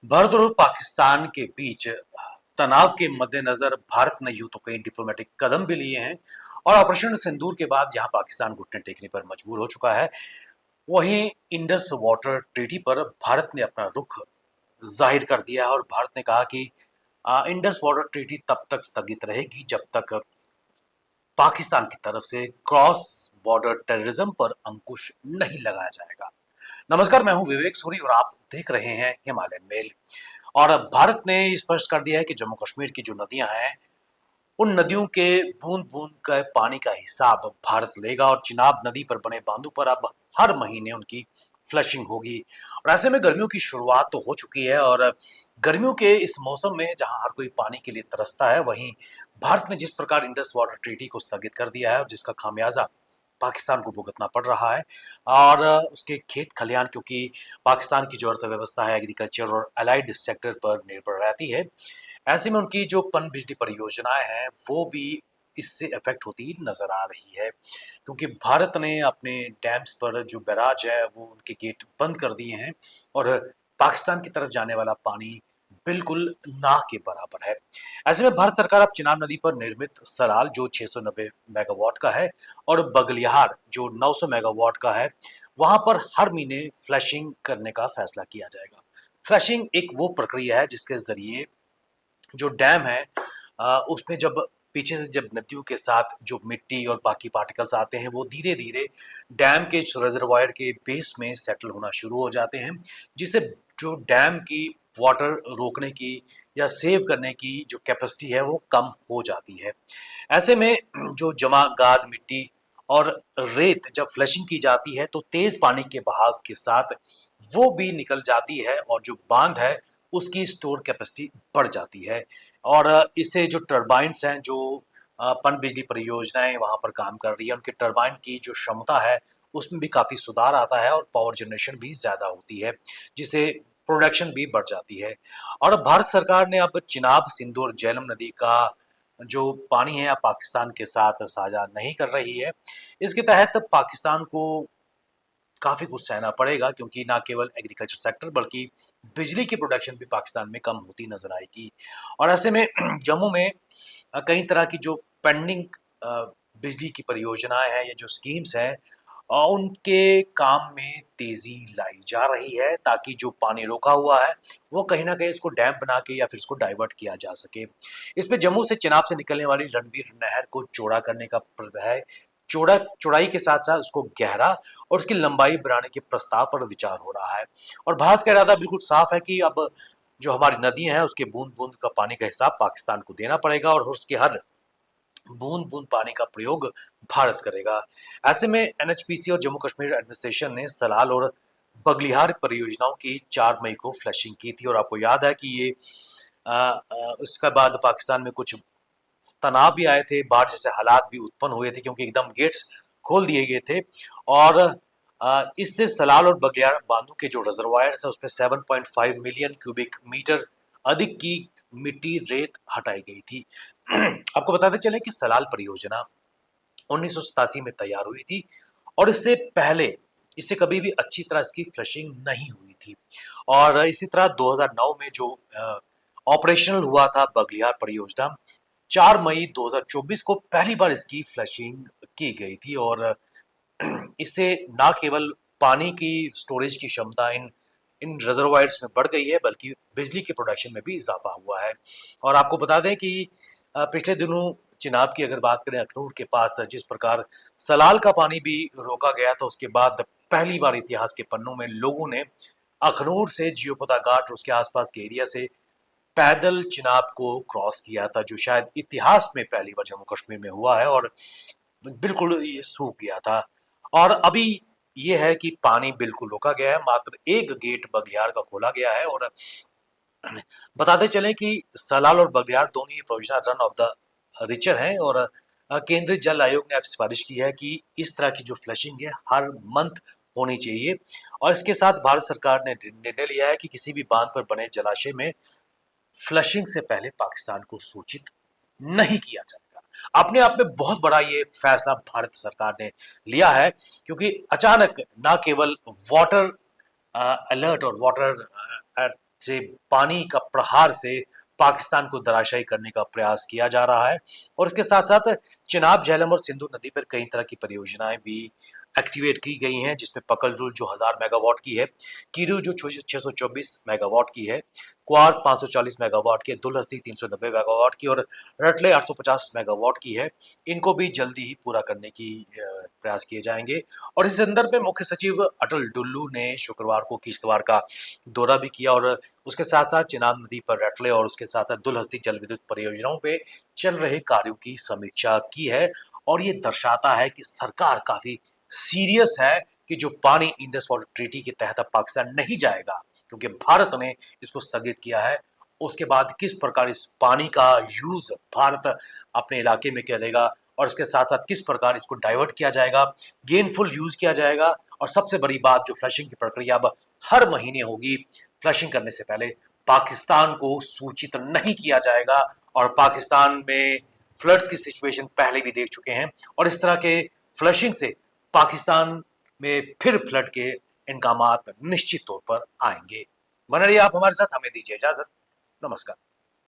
भारत और पाकिस्तान के बीच तनाव के मद्देनजर भारत ने यूं तो कई डिप्लोमेटिक कदम भी लिए हैं और ऑपरेशन सिंदूर के बाद जहां पाकिस्तान घुटने टेकने पर मजबूर हो चुका है, वहीं इंडस वाटर ट्रीटी पर भारत ने अपना रुख जाहिर कर दिया है और भारत ने कहा कि इंडस वाटर ट्रीटी तब तक स्थगित रहेगी जब तक पाकिस्तान की तरफ से क्रॉस बॉर्डर टेररिज्म पर अंकुश नहीं लगाया जाएगा। नमस्कार, मैं हूं विवेक सूरी और आप देख रहे हैं हिमालयन मेल। और अब भारत ने स्पष्ट कर दिया है कि जम्मू कश्मीर की जो नदियां हैं, उन नदियों के बूंद बूंद का पानी का हिसाब भारत लेगा और चिनाब नदी पर बने बांधों पर अब हर महीने उनकी फ्लशिंग होगी। और ऐसे में गर्मियों की शुरुआत तो हो चुकी है और गर्मियों के इस मौसम में जहां हर कोई पानी के लिए तरसता है, वहीं भारत ने जिस प्रकार इंडस वाटर ट्रीटी को स्थगित कर दिया है और जिसका खामियाजा पाकिस्तान को भुगतना पड़ रहा है और उसके खेत खलिहान, क्योंकि पाकिस्तान की जो अर्थव्यवस्था है एग्रीकल्चर और अलाइड सेक्टर पर निर्भर रहती है, ऐसे में उनकी जो पन बिजली परियोजनाएं हैं वो भी इससे इफेक्ट होती नजर आ रही है, क्योंकि भारत ने अपने डैम्स पर जो बैराज है वो उनके गेट बंद कर दिए हैं और पाकिस्तान की तरफ जाने वाला पानी बिल्कुल ना के बराबर है। ऐसे में भारत सरकार अब चिनाब नदी पर निर्मित सलाल जो 690 मेगावाट का है और बगलियार जो 900 मेगावाट का है, वहां पर हर महीने फ्लशिंग करने का फैसला किया जाएगा। फ्लशिंग एक वो प्रक्रिया है जिसके जरिए जो डैम है उसमें जब पीछे से जब नदियों के साथ जो मिट्टी और बाकी पार्टिकल्स आते हैं वो धीरे धीरे डैम के रिजर्वायर के बेस में सेटल होना शुरू हो जाते हैं, जिससे जो डैम की वाटर रोकने की या सेव करने की जो कैपेसिटी है वो कम हो जाती है। ऐसे में जो जमा गाद मिट्टी और रेत जब फ्लशिंग की जाती है तो तेज पानी के बहाव के साथ वो भी निकल जाती है और जो बांध है उसकी स्टोर कैपेसिटी बढ़ जाती है। और इससे जो टरबाइंस हैं, जो पन बिजली परियोजनाएं वहां पर काम कर रही है, उनके टरबाइन की जो क्षमता है उसमें भी काफी सुधार आता है और पावर जनरेशन भी ज्यादा होती है, जिससे प्रोडक्शन भी बढ़ जाती है। और भारत सरकार ने अब चिनाब सिंधु और झेलम नदी का जो पानी है पाकिस्तान के साथ साझा नहीं कर रही है। इसके तहत पाकिस्तान को काफी कुछ सहना पड़ेगा, क्योंकि ना केवल एग्रीकल्चर सेक्टर बल्कि बिजली की प्रोडक्शन भी पाकिस्तान में कम होती नजर आएगी। और ऐसे में जम्मू में कई तरह की जो पेंडिंग बिजली की परियोजनाएं हैं या जो स्कीम्स हैं, उनके काम में तेजी लाई जा रही है ताकि जो पानी रोका हुआ है वो कहीं ना कहीं इसको डैम बना के या फिर इसको डाइवर्ट किया जा सके। इसमें जम्मू से चिनाब से निकलने वाली रणवीर नहर को चौड़ा करने का है, चौड़ाई के साथ साथ उसको गहरा और उसकी लंबाई बढ़ाने के प्रस्ताव पर विचार हो रहा है। और भारत का इरादा बिल्कुल साफ है कि अब जो हमारी नदियां हैं उसके बूंद बूंद का पानी का हिसाब पाकिस्तान को देना पड़ेगा और उसके हर बूंद बूंद पानी का प्रयोग भारत करेगा। ऐसे में एनएचपीसी और जम्मू कश्मीर एडमिनिस्ट्रेशन ने सलाल और बगलिहार परियोजनाओं की 4 मई को फ्लशिंग की थी और आपको याद है कि ये उसके बाद पाकिस्तान में कुछ तनाव भी आए थे, बाढ़ जैसे हालात भी उत्पन्न हुए थे, क्योंकि एकदम गेट्स खोल दिए गए थे और इससे सलाल और बगलियार बांधों के जो रिजर्वायर्स है उसमें 7.5 मिलियन क्यूबिक मीटर अधिक की मिट्टी रेत हटाई गई थी। आपको बताते चले कि सलाल परियोजना 1987 में तैयार हुई थी और इससे पहले इससे कभी भी अच्छी तरह इसकी फ्लशिंग नहीं हुई थी। और इसी तरह 2009 में जो ऑपरेशनल हुआ था बगलियार परियोजना, 4 मई 2024 को पहली बार इसकी फ्लशिंग की गई थी और इससे ना केवल पानी की स्टोरेज की क्षमता इन इन रिजर्वायर्स में बढ़ गई है बल्कि बिजली के प्रोडक्शन में भी इजाफा हुआ है। और आपको बता दें कि पिछले दिनों चिनाब की अगर बात करें, अखनूर के पास जिस प्रकार सलाल का पानी भी रोका गया था, उसके बाद पहली बार इतिहास के पन्नों में लोगों ने अखनूर से जियोपता घाट और उसके आसपास के एरिया से पैदल चिनाब को क्रॉस किया था, जो शायद इतिहास में पहली बार जम्मू कश्मीर में हुआ है और बिल्कुल ये सूख गया था। और अभी ये है कि पानी बिल्कुल रोका गया है, मात्र एक गेट बगलियार का खोला गया है। और बताते चलें कि सलाल और बगलियार दोनों ही परियोजना रन ऑफ द रिचर हैं और केंद्रीय जल आयोग ने अब सिफारिश की है कि इस तरह की जो फ्लशिंग है हर मंथ होनी चाहिए। और इसके साथ भारत सरकार ने निर्णय लिया है कि किसी भी बांध पर बने जलाशय में फ्लशिंग से पहले पाकिस्तान को सूचित नहीं किया जाएगा। अपने आप में बहुत बड़ा ये फैसला भारत सरकार ने लिया है, क्योंकि अचानक ना केवल वाटर अलर्ट और वाटर से पानी का प्रहार से पाकिस्तान को धराशायी करने का प्रयास किया जा रहा है। और इसके साथ साथ चिनाब, झेलम और सिंधु नदी पर कई तरह की परियोजनाएं भी एक्टिवेट की गई हैं, जिसमें पकलरुल जो 1000 मेगावाट की है, कीरू जो 624 मेगावाट की है, क्वार्क 540 मेगावाट की है, दुलहस्ती 390 मेगावाट की और रटले 850 मेगावाट की है। इनको भी जल्दी ही पूरा करने की प्रयास किए जाएंगे। और इस संदर्भ में मुख्य सचिव अटल डुल्लू ने शुक्रवार को किश्तवाड़ का दौरा भी किया और उसके साथ साथ चिनाब नदी पर रटले और उसके साथ साथ दुलहस्ती जल विद्युत परियोजनाओं पे चल रहे कार्यों की समीक्षा की है। और ये दर्शाता है कि सरकार काफी सीरियस है कि जो पानी इंडस वाटर ट्रीटी के तहत अब पाकिस्तान नहीं जाएगा, क्योंकि भारत ने इसको स्थगित किया है, उसके बाद किस प्रकार इस पानी का यूज भारत अपने इलाके में करेगा और इसके साथ साथ किस प्रकार इसको डाइवर्ट किया जाएगा, गेनफुल यूज किया जाएगा। और सबसे बड़ी बात, जो फ्लशिंग की प्रक्रिया अब हर महीने होगी, फ्लशिंग करने से पहले पाकिस्तान को सूचित नहीं किया जाएगा। और पाकिस्तान में फ्लड्स की सिचुएशन पहले भी देख चुके हैं और इस तरह के फ्लशिंग से पाकिस्तान में फिर फ्लड के इंकामात निश्चित तौर पर आएंगे। बने रहिए आप हमारे साथ, हमें दीजिए इजाजत। नमस्कार।